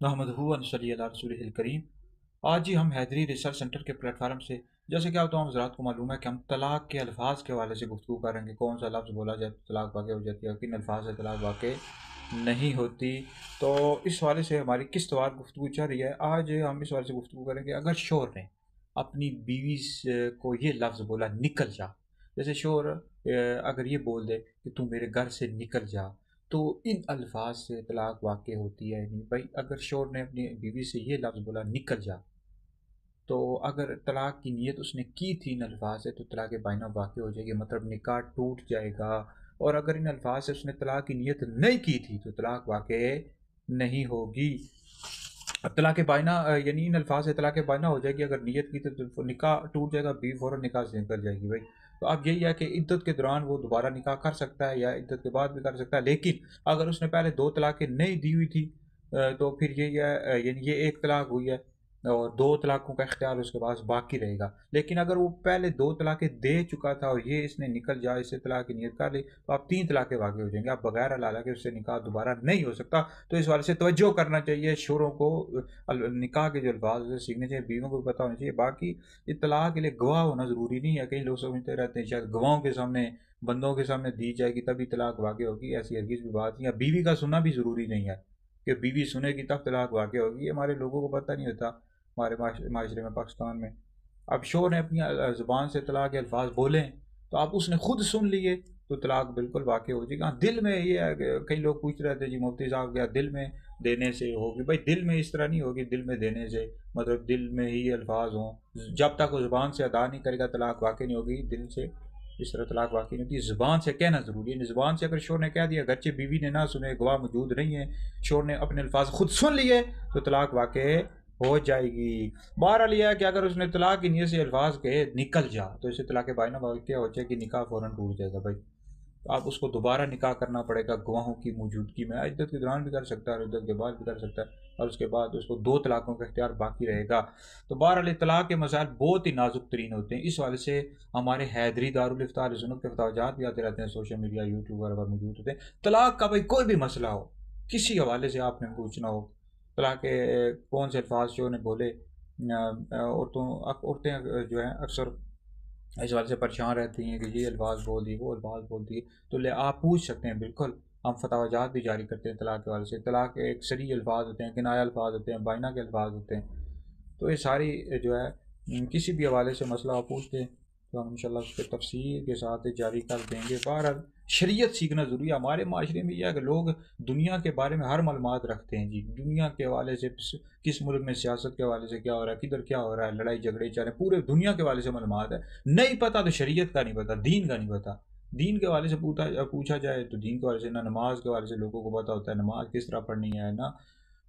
नहमदहू व नसल्ली अला रसूलिहिल करीम। आज जी हम हैदरी रिसर्च सेंटर के प्लेटफार्म से, जैसे कि आप तमाम हज़रात को मालूम है कि हम तलाक़ के अल्फाज के हवाले से गुफ्तगू करेंगे। कौन सा लफ्ज़ बोला जाए तो तलाक़ वाक़ हो जाती है, किन अल्फाज से तलाक़ वाक़ नहीं होती। तो इस हवाले से हमारी किस्तवार गुफ्तगू चल रही है। आज हम इस हवाले से गुफ्तगू करेंगे, अगर शोहर ने अपनी बीवी को ये लफ्ज़ बोला निकल जा, जैसे शोहर अगर ये बोल दे कि तू मेरे घर से निकल जा, तो इन अल्फाज से तलाक़ वाक़ होती है नहीं भाई। अगर शोहर ने अपनी बीवी से ये लफ्ज़ बोला निकल जा, तो अगर तलाक़ की नीयत उसने की थी इन अल्फाज से, तो तलाक़ बाइना वाक़ हो जाएगी, मतलब निकाह टूट जाएगा। और अगर इन अल्फाज से उसने तलाक़ की नीयत नहीं की थी, तो तलाक़ वाक़ नहीं होगी। तलाक़ बाइना यानी इन अल्फाज से तलाक़ बाइना हो जाएगी। अगर नीयत की तो निकाह टूट जाएगा, बीवी फ़ौरन निकाह से निकल जाएगी भाई। तो अब यही है कि इद्दत के दौरान वो दोबारा निकाह कर सकता है या इद्दत के बाद भी कर सकता है। लेकिन अगर उसने पहले 2 तलाक़ें नहीं दी हुई थी, तो फिर यही है, यानी ये 1 तलाक़ हुई है और 2 तलाक़ों का इख्तियार उसके पास बाकी रहेगा। लेकिन अगर वो पहले 2 तलाक़ें दे चुका था और ये इसने निकल जा इससे तलाक़ की नीयत कर ली, तो अब 3 तलाक़ें वाक़ हो जाएंगी। अब बगैर हलाला के उससे निकाह दोबारा नहीं हो सकता। तो इस वाले से तवज्जो करना चाहिए शोहरों को। निकाह के जो अल्फाज सीखने चाहिए, बीवियों को भी पता होना चाहिए। बाकी इत्तला के लिए गवाह होना ज़रूरी नहीं है। कई लोग समझते रहते हैं शायद गवाहों के सामने, बंदों के सामने दी जाएगी तभी तलाक़ वाक़ होगी। ऐसी हरगिज़ भी बात नहीं है। बीवी का सुनना भी ज़रूरी नहीं है कि बीवी सुनेगी तब तलाक़ वाक़ होगी। ये हमारे लोगों को पता नहीं होता, हमारे माशरे में, पाकिस्तान में। अब शोहर ने अपनी ज़ुबान से तलाक़ के अल्फाज बोले, तो आप उसने खुद सुन लिए, तो तलाक़ बिल्कुल वाक़ हो जाएगी। हाँ, दिल में ये है कि कई लोग पूछ रहे थे जी मुफ्ती साहब क्या दिल में देने से होगी? भाई दिल में इस तरह नहीं होगी, दिल में देने से मतलब दिल में ही अल्फाज हों, जब तक वो ज़ुबान से अदा नहीं करेगा तलाक़ वाक़ नहीं होगी। दिल से इस तरह तलाक़ वाक़ नहीं होती, ज़ुबान से कहना ज़रूरी है। ज़ुबान से अगर शोहर ने कह दिया, गरचे बीवी ने ना सुने, गवाह मौजूद नहीं है, शोहर ने अपने अल्फाज खुद सुन लिए, तो तलाक़ वाक़ हो जाएगी। बहरहाल ये है कि अगर उसने तलाक़ की नीयत से अल्फाज कहे निकल जा, तो इसे तलाक़ बाइना वाक़ हो जाएगी, निकाह फ़ौरन टूट जाएगा भाई। तो आप उसको दोबारा निकाह करना पड़ेगा गवाहों की मौजूदगी में। इद्दत के दौरान भी कर सकता है और इद्दत के बाद भी कर सकता है, और उसके बाद उसको 2 तलाक़ों का इख्तियार बाकी रहेगा। तो बहरहाल तलाक़ के मसाइल बहुत ही नाजुक तरीन होते हैं। इस वजह से हमारे हैदरी दारुल इफ्ता अहले सुन्नत के फतवाजात भी आते रहते हैं, सोशल मीडिया, यूट्यूब वगैरह पर मौजूद होते हैं। तलाक़ का भाई कोई भी मसला हो, किसी हवाले से आपने पूछना हो, तलाक़ के कौन से अल्फाज जो ने बोले, औरतें जो हैं अक्सर इस बात से परेशान रहती हैं कि ये अल्फाज बोल दिए, वो अल्फाज बोल दिए, तो ले आप पूछ सकते हैं बिल्कुल। हम फतवाजात भी जारी करते हैं तलाक़ के हवाले से। तलाक़ के एक सरी अल्फाज होते हैं, किनाया अल्फाज होते हैं, बाइना के अल्फाज होते हैं। तो ये सारी जो है किसी भी हवाले से मसला आप पूछ लें, तो हम इंशाल्लाह उस पर तफसील के साथ जारी कर देंगे। बहरहाल शरीयत सीखना ज़रूरी है। हमारे माशरे में यह है कि लोग दुनिया के बारे में हर मालूमात रखते हैं जी। दुनिया के हवाले से किस मुल्क में सियासत के हवाले से क्या हो रहा है, किधर क्या हो रहा है, लड़ाई झगड़े चल रहे हैं, पूरे दुनिया के हवाले से मालूमात है। नहीं पता तो शरीयत का नहीं पता, दीन का नहीं पता। दीन के हवाले से पूछा जाए तो दीन के हवाले से, ना नमाज के हवाले से लोगों को पता होता है नमाज किस तरह पढ़नी है, ना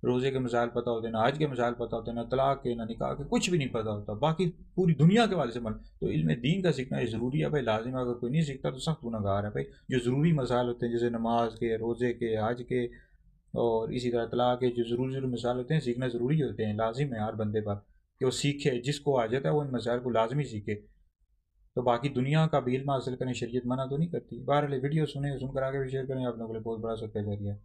रोज़े के मसाइल पता होते हैं, ना हज के मसाइल पता होते हैं, ना तलाक़ के, ना निकाह के, कुछ भी नहीं पता होता। बाकी पूरी दुनिया के हवाले से तो इल्म दीन का सीखना ये ज़रूरी है भाई, लाजिम है। अगर कोई नहीं सीखता तो सख्त गुनहगार है भाई। जो ज़रूरी मसाइल होते हैं जैसे नमाज के, रोज़े के, हज के और इसी तरह तलाक़ के, जो ज़रूरी मसाइल होते हैं सीखना ज़रूरी होते हैं। लाजिम है हर बंदे पर कि वो सीखे, जिसको आ जाता है वो इन मसाइल को लाजमी सीखे। तो बाकी दुनिया का भी इल्म हासिल करें, शरीयत मना तो नहीं करती। बहरहाल वीडियो सुने, सुनकर आगे भी शेयर करें, आप लोगों के लिए बहुत बड़ा सदका जारिया है।